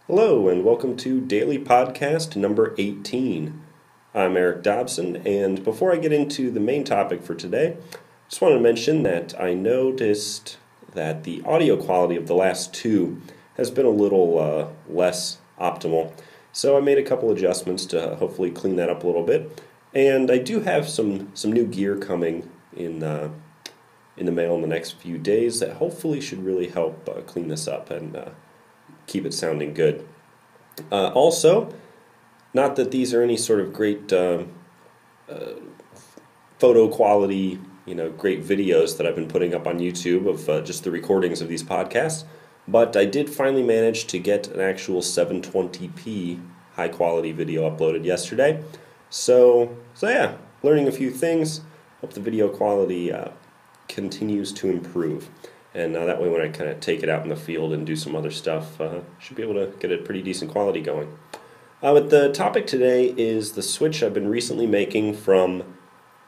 Hello, and welcome to Daily Podcast number 18. I'm Eric Dobson, and before I get into the main topic for today, I just want to mention that I noticed that the audio quality of the last two has been a little less optimal. So I made a couple adjustments to hopefully clean that up a little bit. And I do have some new gear coming in the mail in the next few days that hopefully should really help clean this up and keep it sounding good. Also, not that these are any sort of great photo quality, great videos that I've been putting up on YouTube of just the recordings of these podcasts, but I did finally manage to get an actual 720p high quality video uploaded yesterday. So yeah, learning a few things. Hope the video quality continues to improve. And that way when I kind of take it out in the field and do some other stuff, should be able to get a pretty decent quality going. But the topic today is the switch I've been recently making from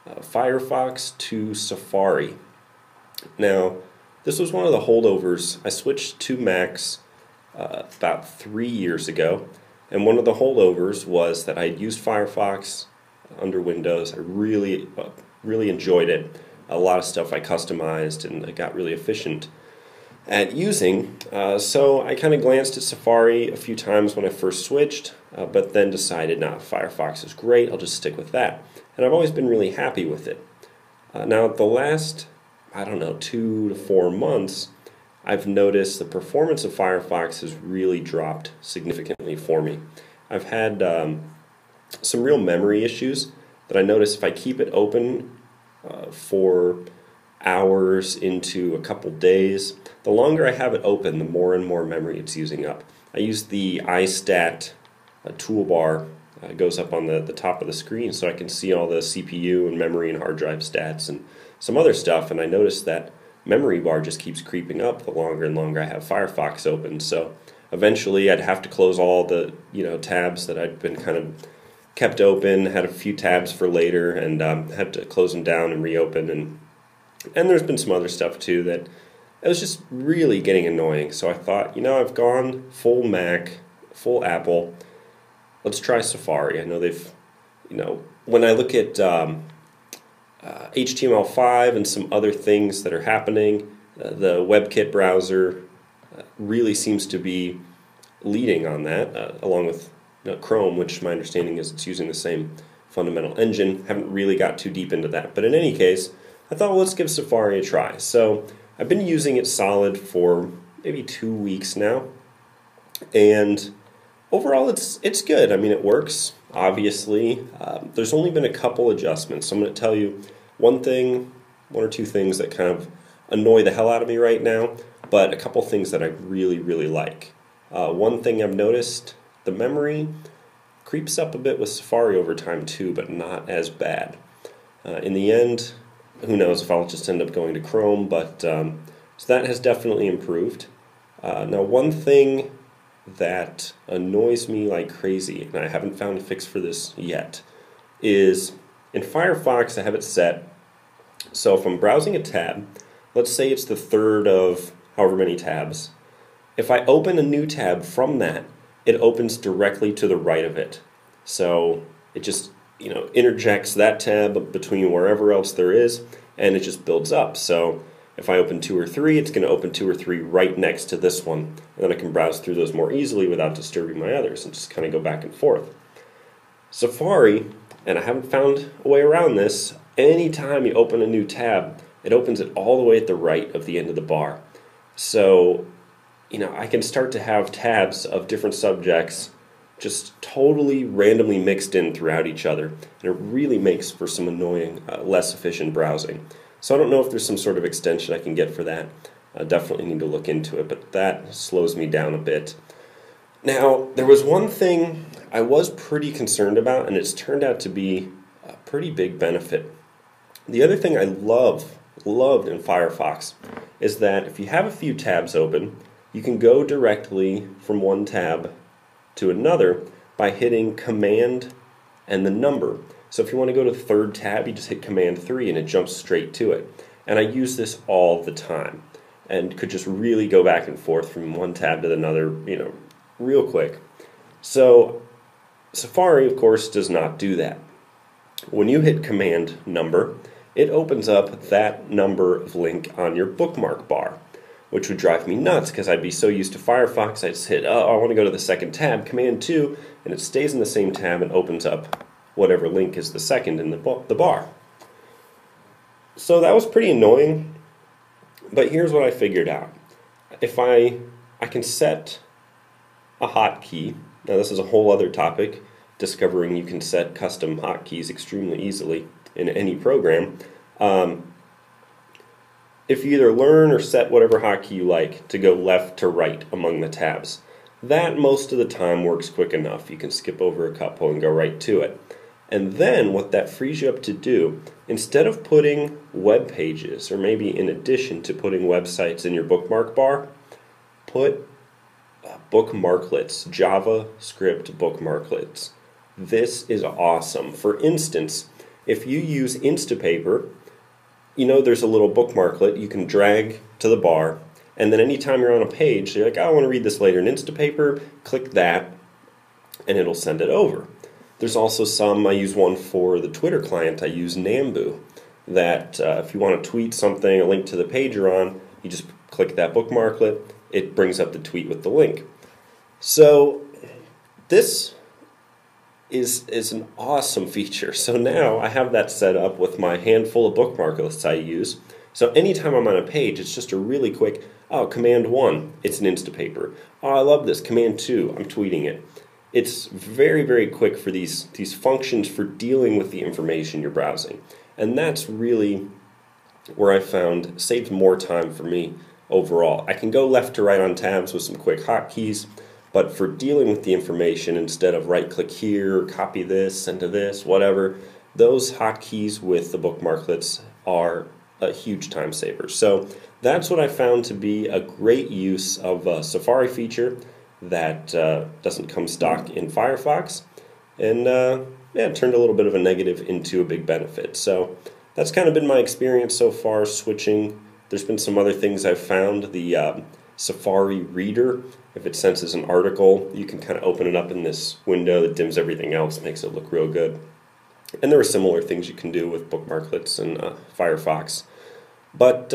Firefox to Safari. Now, this was one of the holdovers. I switched to Macs about 3 years ago, and one of the holdovers was that I had used Firefox under Windows. I really enjoyed it. A lot of stuff I customized and I got really efficient at using. So I kind of glanced at Safari a few times when I first switched, but then decided, Firefox is great, I'll just stick with that. And I've always been really happy with it. Now, the last, 2 to 4 months, I've noticed the performance of Firefox has really dropped significantly for me. I've had some real memory issues that I notice if I keep it open for hours into a couple days. The longer I have it open, the more and more memory it's using up. I use the iStat toolbar. It goes up on the top of the screen so I can see all the CPU and memory and hard drive stats and some other stuff, and I notice that memory bar just keeps creeping up the longer and longer I have Firefox open. So eventually I'd have to close all the tabs that I'd been kind of kept open, had a few tabs for later, and had to close them down and reopen. And there's been some other stuff too that it was just really getting annoying. So I thought, I've gone full Mac, full Apple. Let's try Safari. I know they've, when I look at HTML5 and some other things that are happening, the WebKit browser really seems to be leading on that, along with Chrome, which my understanding is it's using the same fundamental engine. Haven't really got too deep into that. But in any case, I thought, well, let's give Safari a try. So I've been using it solid for maybe 2 weeks now. And overall, it's good. I mean, it works, obviously. There's only been a couple adjustments. So I'm going to tell you one or two things that kind of annoy the hell out of me right now, but a couple things that I really, really like. One thing I've noticed, the memory creeps up a bit with Safari over time too, but not as bad. In the end, who knows if I'll just end up going to Chrome, but so that has definitely improved. Now, one thing that annoys me like crazy, and I haven't found a fix for this yet, is in Firefox I have it set so if I'm browsing a tab, let's say it's the third of however many tabs, if I open a new tab from that, it opens directly to the right of it. So it just, interjects that tab between wherever else there is, and it just builds up. So if I open 2 or 3, it's going to open 2 or 3 right next to this one. And then I can browse through those more easily without disturbing my others and just kind of go back and forth. Safari, and I haven't found a way around this, anytime you open a new tab, it opens it all the way at the right of the end of the bar. So I can start to have tabs of different subjects just totally randomly mixed in throughout each other. And it really makes for some annoying, less efficient browsing. So I don't know if there's some sort of extension I can get for that. I definitely need to look into it, but that slows me down a bit. Now, there was one thing I was pretty concerned about, and it's turned out to be a pretty big benefit. The other thing I loved in Firefox is that if you have a few tabs open, you can go directly from one tab to another by hitting Command and the number. So if you want to go to the third tab, you just hit Command 3 and it jumps straight to it. And I use this all the time and could just really go back and forth from one tab to another, real quick. So Safari, of course, does not do that. When you hit Command number, it opens up that number of link on your bookmark bar, which would drive me nuts because I'd be so used to Firefox, I'd just hit, oh, I want to go to the second tab, Command 2, and it stays in the same tab and opens up whatever link is the second in the bar. So that was pretty annoying, but here's what I figured out. If I can set a hotkey, now this is a whole other topic, discovering you can set custom hotkeys extremely easily in any program. If you either learn or set whatever hotkey you like to go left to right among the tabs, that most of the time works quick enough. You can skip over a couple and go right to it. And then what that frees you up to do, instead of putting web pages, or maybe in addition to putting websites in your bookmark bar, put bookmarklets, JavaScript bookmarklets. This is awesome. For instance, if you use Instapaper, you know there's a little bookmarklet you can drag to the bar, and then anytime you're on a page, you're like, oh, I want to read this later in Instapaper, click that, and it'll send it over. There's also some, I use one for the Twitter client, I use Nambu, that if you want to tweet something, a link to the page you're on, you just click that bookmarklet, it brings up the tweet with the link. So this is an awesome feature. So now I have that set up with my handful of bookmarklets I use. So anytime I'm on a page, it's just a really quick, oh, Command 1, it's an Instapaper. Oh, I love this, Command 2, I'm tweeting it. It's very, very quick for these functions for dealing with the information you're browsing. And that's really where I found saves more time for me overall. I can go left to right on tabs with some quick hotkeys, but for dealing with the information, instead of right-click here, copy this, send to this, whatever, those hotkeys with the bookmarklets are a huge time saver. So that's what I found to be a great use of a Safari feature that doesn't come stock in Firefox, and yeah, it turned a little bit of a negative into a big benefit. So that's kind of been my experience so far switching. There's been some other things I've found. The Safari Reader, if it senses an article, you can kind of open it up in this window that dims everything else, makes it look real good. And there are similar things you can do with bookmarklets and Firefox. But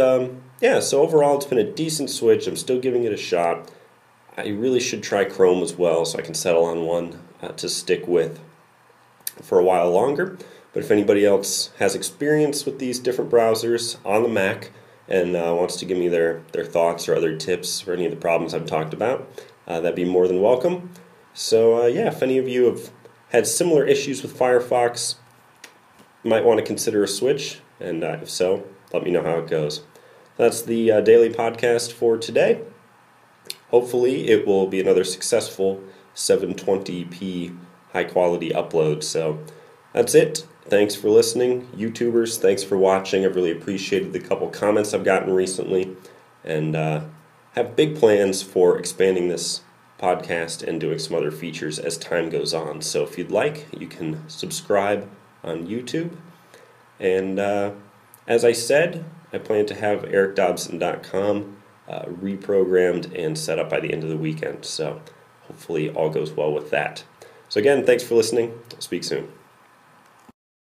yeah, so overall it's been a decent switch. I'm still giving it a shot. I really should try Chrome as well, so I can settle on one to stick with for a while longer. But if anybody else has experience with these different browsers on the Mac and wants to give me their thoughts or other tips for any of the problems I've talked about, that'd be more than welcome. So yeah, if any of you have had similar issues with Firefox, you might want to consider a switch, and if so, let me know how it goes. That's the daily podcast for today. Hopefully it will be another successful 720p high quality upload. So that's it. Thanks for listening. YouTubers, thanks for watching. I've really appreciated the couple comments I've gotten recently, and have big plans for expanding this podcast and doing some other features as time goes on. So if you'd like, you can subscribe on YouTube. And as I said, I plan to have ericdobson.com reprogrammed and set up by the end of the weekend. So hopefully all goes well with that. So again, thanks for listening. I'll speak soon.